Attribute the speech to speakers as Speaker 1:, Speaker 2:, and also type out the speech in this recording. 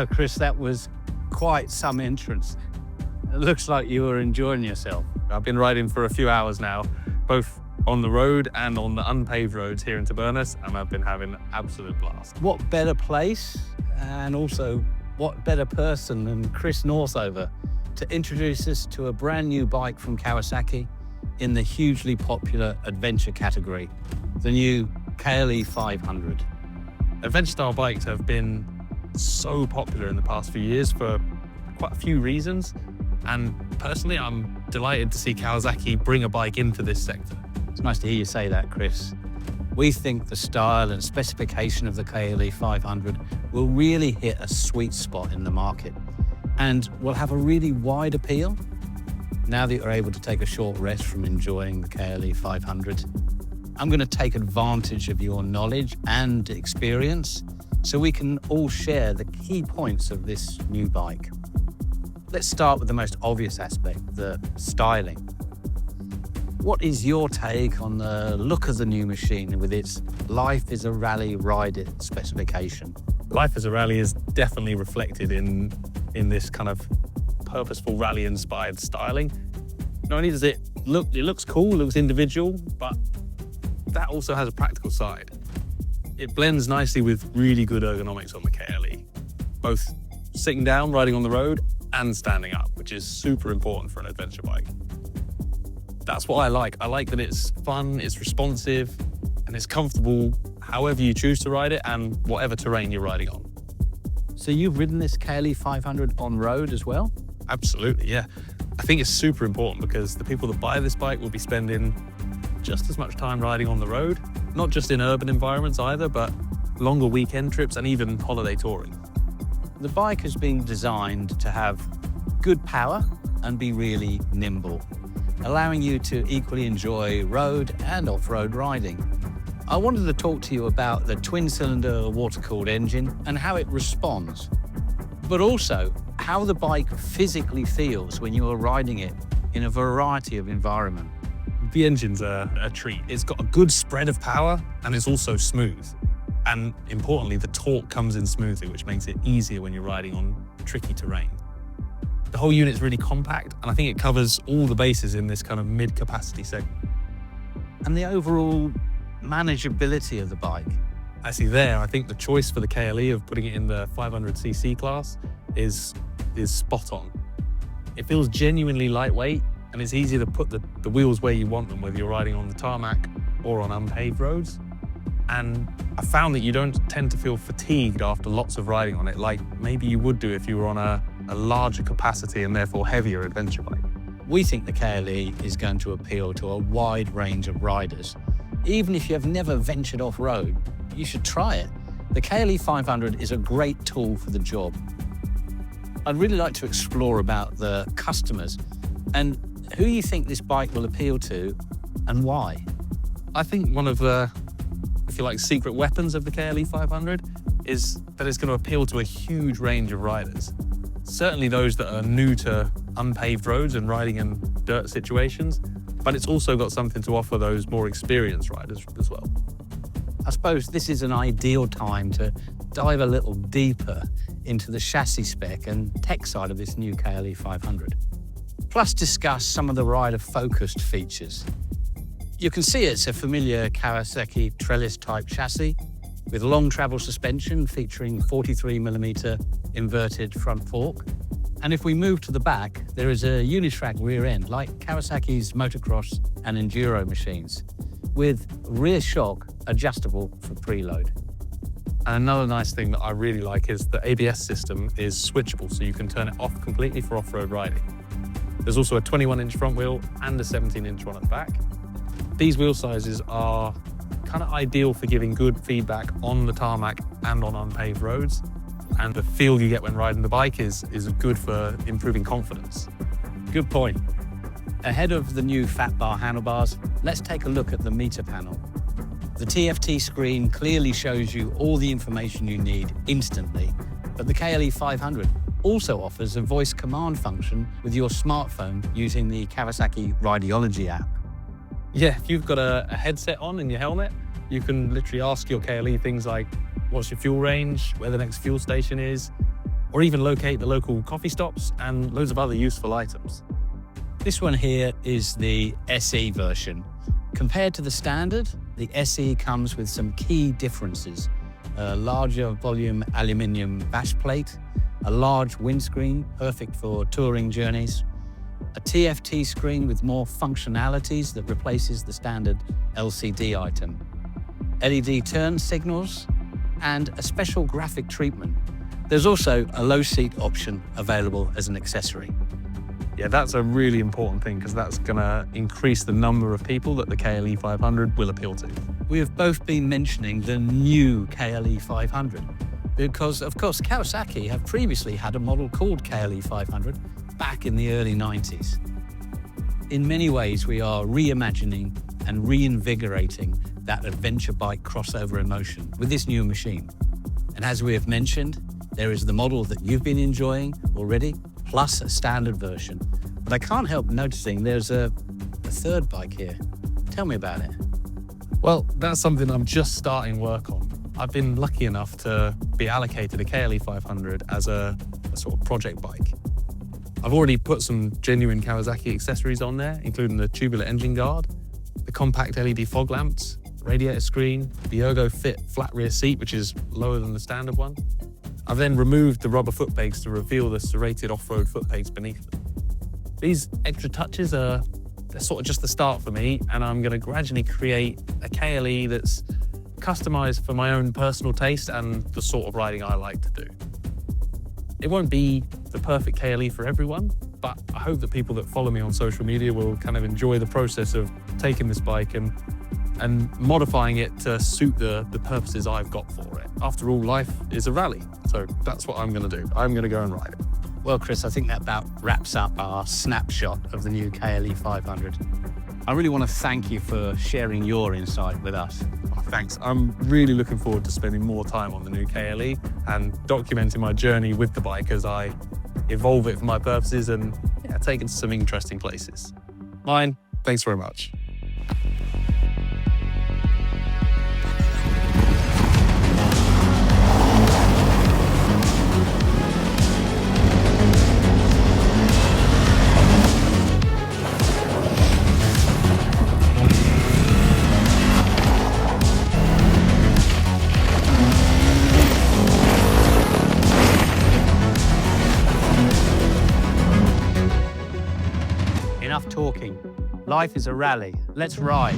Speaker 1: Wow, Chris, that was quite some entrance. It looks like you were enjoying yourself.
Speaker 2: I've been riding for a few hours now, both on the road and on the unpaved roads here in Tabernas, and I've been having an absolute blast.
Speaker 1: What better place, and also what better person than Chris Northover to introduce us to a brand new bike from Kawasaki in the hugely popular adventure category, the new KLE 500.
Speaker 2: Adventure style bikes have been so popular in the past few years for quite a few reasons, and personally I'm delighted to see Kawasaki bring a bike into this sector.
Speaker 1: It's nice to hear you say that, Chris. We think the style and specification of the KLE 500 will really hit a sweet spot in the market and will have a really wide appeal. Now that you're able to take a short rest from enjoying the KLE 500, I'm going to take advantage of your knowledge and experience so we can all share the key points of this new bike. Let's start with the most obvious aspect, the styling. What is your take on the look of the new machine with its Life is a Rally Ride It specification?
Speaker 2: Life as a Rally is definitely reflected in this kind of purposeful rally-inspired styling. Not only does it looks cool, looks individual, but that also has a practical side. It blends nicely with really good ergonomics on the KLE, both sitting down, riding on the road, and standing up, which is super important for an adventure bike. That's what I like. I like that it's fun, it's responsive, and it's comfortable however you choose to ride it and whatever terrain you're riding on.
Speaker 1: So you've ridden this KLE 500 on road as well?
Speaker 2: Absolutely, yeah. I think it's super important because the people that buy this bike will be spending just as much time riding on the road, not just in urban environments either, but longer weekend trips and even holiday touring.
Speaker 1: The bike has been designed to have good power and be really nimble, allowing you to equally enjoy road and off-road riding. I wanted to talk to you about the twin-cylinder water-cooled engine and how it responds, but also how the bike physically feels when you are riding it in a variety of environments.
Speaker 2: The engine's a treat. It's got a good spread of power and it's also smooth. And importantly, the torque comes in smoothly, which makes it easier when you're riding on tricky terrain. The whole unit's really compact, and I think it covers all the bases in this kind of mid-capacity segment.
Speaker 1: And the overall manageability of the bike.
Speaker 2: Actually I think the choice for the KLE of putting it in the 500cc class is spot on. It feels genuinely lightweight, and it's easy to put the wheels where you want them, whether you're riding on the tarmac or on unpaved roads. And I found that you don't tend to feel fatigued after lots of riding on it, like maybe you would do if you were on a larger capacity and therefore heavier adventure bike.
Speaker 1: We think the KLE is going to appeal to a wide range of riders. Even if you have never ventured off-road, you should try it. The KLE 500 is a great tool for the job. I'd really like to explore about the customers and who you think this bike will appeal to and why.
Speaker 2: I think one of the, if you like, secret weapons of the KLE 500 is that it's going to appeal to a huge range of riders. Certainly those that are new to unpaved roads and riding in dirt situations, but it's also got something to offer those more experienced riders as well.
Speaker 1: I suppose this is an ideal time to dive a little deeper into the chassis spec and tech side of this new KLE 500. Plus discuss some of the rider-focused features. You can see it's a familiar Kawasaki trellis-type chassis with long travel suspension featuring 43mm inverted front fork. And if we move to the back, there is a unitrack rear end like Kawasaki's motocross and enduro machines, with rear shock adjustable for preload.
Speaker 2: And another nice thing that I really like is the ABS system is switchable, so you can turn it off completely for off-road riding. There's also a 21-inch front wheel and a 17-inch one at the back. These wheel sizes are kind of ideal for giving good feedback on the tarmac and on unpaved roads. And the feel you get when riding the bike is good for improving confidence.
Speaker 1: Good point. Ahead of the new fat bar handlebars, let's take a look at the meter panel. The TFT screen clearly shows you all the information you need instantly, but the KLE 500 also offers a voice command function with your smartphone using the Kawasaki Rideology app.
Speaker 2: Yeah, if you've got a headset on in your helmet, you can literally ask your KLE things like, what's your fuel range, where the next fuel station is, or even locate the local coffee stops and loads of other useful items.
Speaker 1: This one here is the SE version. Compared to the standard, the SE comes with some key differences. A larger volume aluminium bash plate, a large windscreen, perfect for touring journeys, a TFT screen with more functionalities that replaces the standard LCD item, LED turn signals, and a special graphic treatment. There's also a low seat option available as an accessory.
Speaker 2: Yeah, that's a really important thing because that's going to increase the number of people that the KLE 500 will appeal to.
Speaker 1: We have both been mentioning the new KLE 500 because, of course, Kawasaki have previously had a model called KLE 500 back in the early 90s. In many ways, we are reimagining and reinvigorating that adventure bike crossover emotion with this new machine. And as we have mentioned, there is the model that you've been enjoying already, plus a standard version. But I can't help noticing there's a third bike here. Tell me about it.
Speaker 2: Well, that's something I'm just starting work on. I've been lucky enough to be allocated a KLE 500 as a sort of project bike. I've already put some genuine Kawasaki accessories on there, including the tubular engine guard, the compact LED fog lamps, radiator screen, the ErgoFit flat rear seat, which is lower than the standard one. I've then removed the rubber foot pegs to reveal the serrated off-road foot pegs beneath them. These extra touches they're sort of just the start for me, and I'm going to gradually create a KLE that's customized for my own personal taste and the sort of riding I like to do. It won't be the perfect KLE for everyone, but I hope that people that follow me on social media will kind of enjoy the process of taking this bike and modifying it to suit the purposes I've got for it. After all, life is a rally, so that's what I'm going to do. I'm going to go and ride it.
Speaker 1: Well, Chris, I think that about wraps up our snapshot of the new KLE 500. I really want to thank you for sharing your insight with us.
Speaker 2: Oh, thanks. I'm really looking forward to spending more time on the new KLE and documenting my journey with the bike as I evolve it for my purposes and take it to some interesting places. Mine, thanks very much.
Speaker 1: Enough talking. Life is a rally. Let's ride.